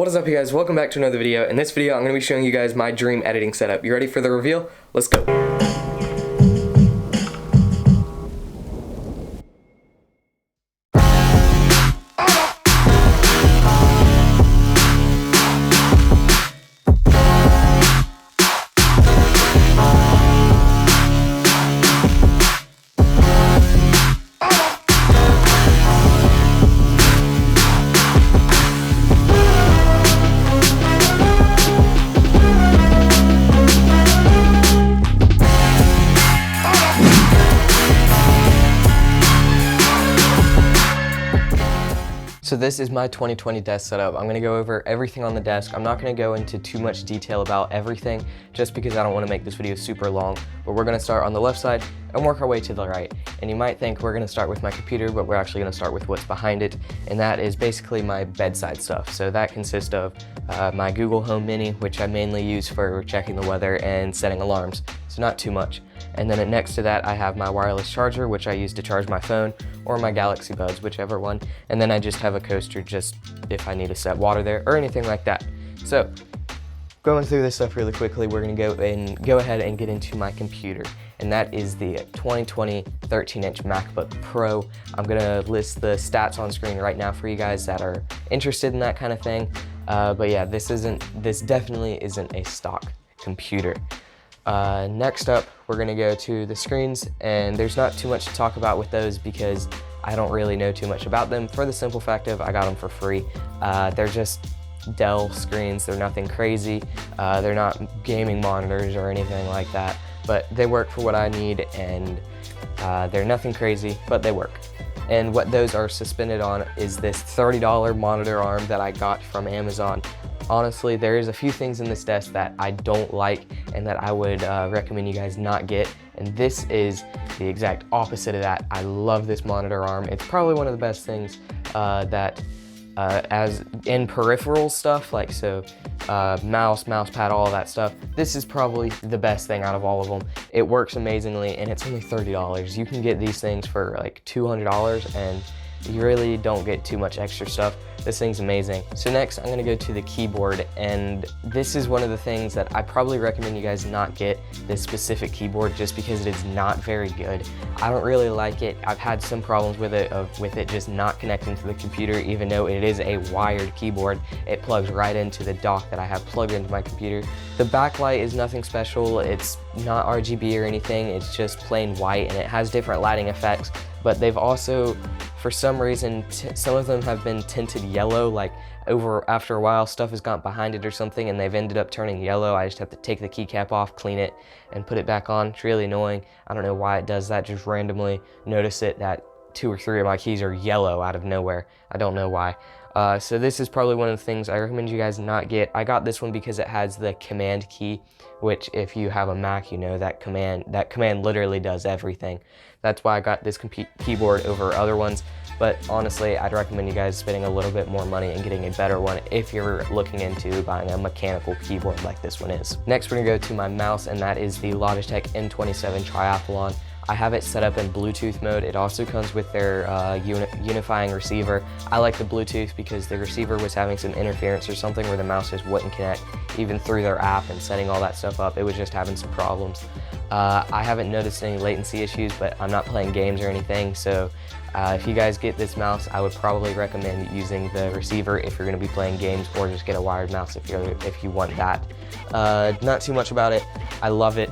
What is up, you guys? Welcome back to another video. In this video, I'm going to be showing you guys my dream editing setup. You ready for the reveal? Let's go. So this is my 2020 desk setup. I'm gonna go over everything on the desk. I'm not gonna go into too much detail about everything just because I don't wanna make this video super long, but we're gonna start on the left side and work our way to the right. And you might think we're gonna start with my computer, but we're actually gonna start with what's behind it, and that is basically my bedside stuff. So that consists of my Google Home Mini, which I mainly use for checking the weather and setting alarms, so not too much. And then next to that, I have my wireless charger, which I use to charge my phone or my Galaxy Buds, whichever one. And then I just have a coaster just if I need to set water there or anything like that. So going through this stuff really quickly, we're gonna go ahead and get into my computer. And that is the 2020 13-inch MacBook Pro. I'm gonna list the stats on screen right now for you guys that are interested in that kind of thing. But yeah, this definitely isn't a stock computer. Next up, we're gonna go to the screens, and there's not too much to talk about with those because I don't really know too much about them for the simple fact of I got them for free. They're just Dell screens, they're nothing crazy. They're not gaming monitors or anything like that, but they work for what I need, and they're nothing crazy, but they work. And what those are suspended on is this $30 monitor arm that I got from Amazon. Honestly, there is a few things in this desk that I don't like and that I would recommend you guys not get. And this is the exact opposite of that. I love this monitor arm. It's probably one of the best things that as in peripheral stuff, like mouse pad, all that stuff. This is probably the best thing out of all of them. It works amazingly, and it's only $30. You can get these things for like $200, and you really don't get too much extra stuff. This thing's amazing. So next, I'm gonna go to the keyboard, and this is one of the things that I probably recommend you guys not get this specific keyboard just because it is not very good. I don't really like it. I've had some problems with it just not connecting to the computer, even though it is a wired keyboard. It plugs right into the dock that I have plugged into my computer. The backlight is nothing special. It's not RGB or anything. It's just plain white, and it has different lighting effects, but they've also, for some reason, some of them have been tinted yellow, like after a while stuff has gone behind it or something and they've ended up turning yellow. I just have to take the keycap off, clean it, and put it back on. It's really annoying. I don't know why it does that, just randomly notice it that 2 or 3 of my keys are yellow out of nowhere. I don't know why. So this is probably one of the things I recommend you guys not get. I got this one because it has the command key, which if you have a Mac, you know that command literally does everything. That's why I got this keyboard over other ones. But honestly, I'd recommend you guys spending a little bit more money and getting a better one if you're looking into buying a mechanical keyboard like this one is. Next, we're gonna go to my mouse, and that is the Logitech M27 Triathlon. I have it set up in Bluetooth mode. It also comes with their unifying receiver. I like the Bluetooth because the receiver was having some interference or something where the mouse just wouldn't connect, even through their app and setting all that stuff up. It was just having some problems. I haven't noticed any latency issues, but I'm not playing games or anything, so if you guys get this mouse, I would probably recommend using the receiver if you're going to be playing games, or just get a wired mouse if you want that. Not too much about it. I love it.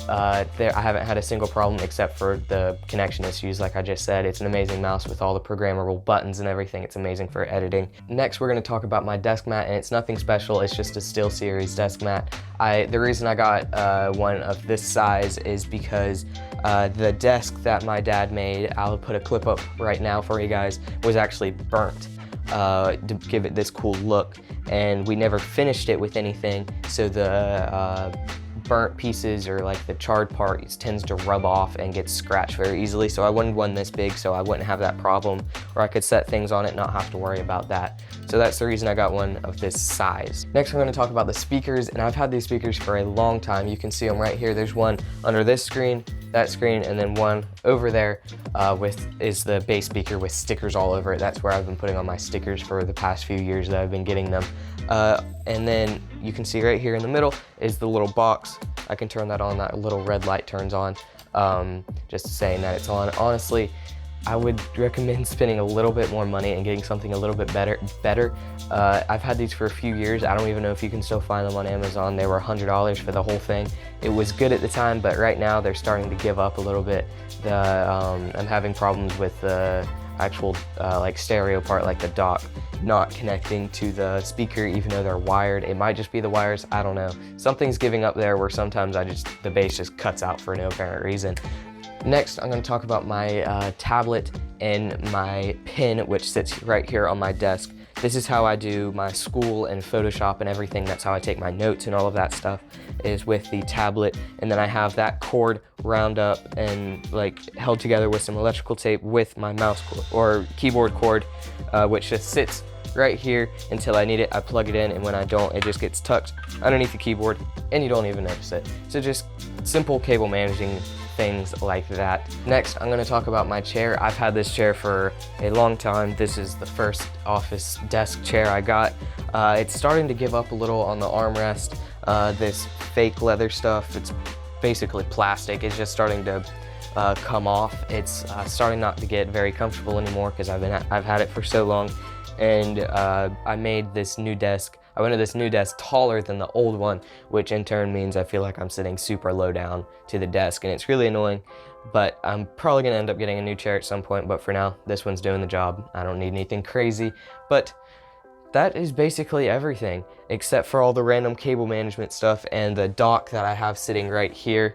I haven't had a single problem except for the connection issues, like I just said. It's an amazing mouse with all the programmable buttons and everything. It's amazing for editing. Next, we're going to talk about my desk mat, and it's nothing special. It's just a SteelSeries desk mat. The reason I got one of this size is because the desk that my dad made, I'll put a clip up right now for you guys, was actually burnt to give it this cool look, and we never finished it with anything, so the burnt pieces or like the charred part tends to rub off and get scratched very easily. So I wanted one this big so I wouldn't have that problem, where I could set things on it, not have to worry about that. So that's the reason I got one of this size. Next, I'm going to talk about the speakers, and I've had these speakers for a long time. You can see them right here. There's one under this screen, that screen, and then one over there is the bass speaker with stickers all over it. That's where I've been putting on my stickers for the past few years that I've been getting them. And then you can see right here in the middle is the little box. I can turn that on, that little red light turns on, just saying that it's on. Honestly, I would recommend spending a little bit more money and getting something a little bit better. I've had these for a few years. I don't even know if you can still find them on Amazon. They were $100 for the whole thing. It was good at the time, but right now they're starting to give up a little bit. I'm having problems with the actual like stereo part, like the dock, not connecting to the speaker even though they're wired. It might just be the wires, I don't know. Something's giving up there where sometimes the bass just cuts out for no apparent reason. Next, I'm going to talk about my tablet and my pen, which sits right here on my desk. This is how I do my school and Photoshop and everything. That's how I take my notes and all of that stuff, is with the tablet. And then I have that cord wound up and like held together with some electrical tape with my mouse or keyboard cord, which just sits right here until I need it. I plug it in, and when I don't, it just gets tucked underneath the keyboard and you don't even notice it. So just simple cable managing things like that. Next, I'm going to talk about my chair. I've had this chair for a long time. This is the first office desk chair I got. It's starting to give up a little on the armrest. This fake leather stuff, it's basically plastic. It's just starting to come off. It's starting not to get very comfortable anymore because I've had it for so long. And I made this new desk. I went to this new desk taller than the old one, which in turn means I feel like I'm sitting super low down to the desk, and it's really annoying. But I'm probably gonna end up getting a new chair at some point, but for now, this one's doing the job. I don't need anything crazy, but that is basically everything, except for all the random cable management stuff and the dock that I have sitting right here,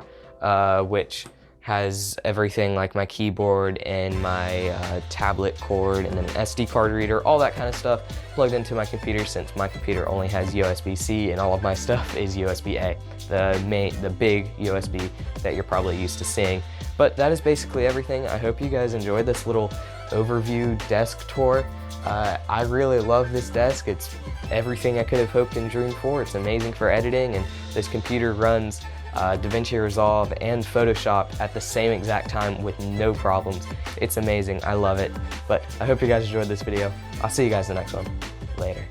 which has everything like my keyboard and my tablet cord and then an SD card reader, all that kind of stuff plugged into my computer, since my computer only has USB-C and all of my stuff is USB-A, the big USB that you're probably used to seeing. But that is basically everything. I hope you guys enjoyed this little overview desk tour. I really love this desk. It's everything I could have hoped and dreamed for. It's amazing for editing, and this computer runs DaVinci Resolve and Photoshop at the same exact time with no problems. It's amazing. I love it. But I hope you guys enjoyed this video. I'll see you guys in the next one. Later.